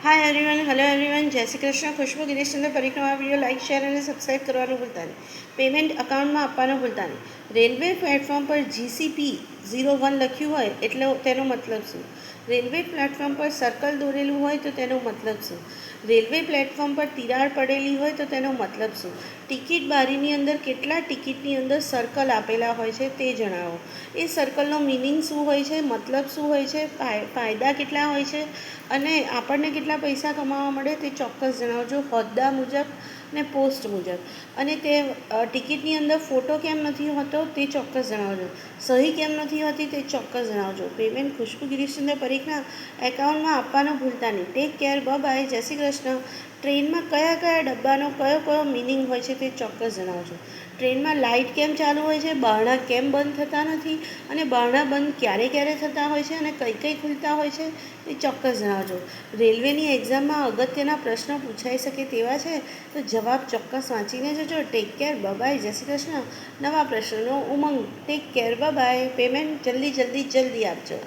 Hi everyone, hello everyone, જય શ્રી કૃષ્ણ. ખુશ્બુ ગિરીશચંદ્ર પરિક્રમા video like, share અને સબસ્ક્રાઈબ કરવાનું ભૂલતા નહીં. પેમેન્ટ અકાઉન્ટમાં આપવાનું ભૂલતા નહીં. રેલવે પ્લેટફોર્મ પર GCP01 લખ્યું હોય એટલે તેનો મતલબ શું? રેલવે પ્લેટફોર્મ પર સર્કલ દોરેલું હોય તો તેનો મતલબ શું? રેલવે પ્લેટફોર્મ પર તિરાડ પડેલી હોય તો તેનો મતલબ શું? ટિકિટ બારીની અંદર કેટલા ટિકિટની અંદર સર્કલ આપેલા હોય છે તે જણાવો. એ સર્કલનો મિનિંગ શું હોય છે, મતલબ શું હોય છે, ફાયદા કેટલા હોય છે અને આપણને કેટલા પૈસા કમાવા મળે તે ચોક્કસ જણાવજો, હોદ્દા મુજબ ને પોસ્ટ મુજબ. અને તે ટિકિટની અંદર ફોટો કેમ નથી હોતો તે ચોક્કસ જણાવજો, સહી કેમ નથી હોતી તે ચોક્કસ જણાવજો. પેમેન્ટ ખુશ્બુ ગિરીશચંદ્ર પરીખના એકાઉન્ટમાં આપવાનું ભૂલતા નહીં. ટેક કેર, બાય, જય શ્રી કૃષ્ણ. ટ્રેનમાં કયા કયા ડબ્બાનો કયો મિનિંગ હોય છે તે ચોક્કસ જણાવજો. ટ્રેનમાં લાઇટ કેમ ચાલુ હોય છે, બારણા કેમ બંધ થતા નથી અને બારણા બંધ ક્યારે થતા હોય છે અને કઈ ખુલતા હોય છે તે ચોક્કસ જણાવજો. રેલવેની એક્ઝામમાં અગત્યના પ્રશ્નો પૂછાઈ શકે તેવા છે તો જવાબ ચોક્કસ વાંચીને જજો. ટેક કેર, બાય, જય શ્રી કૃષ્ણ. નવા પ્રશ્નનો ઉમંગ. Take care, bye. પેમેન્ટ જલ્દી આપજો.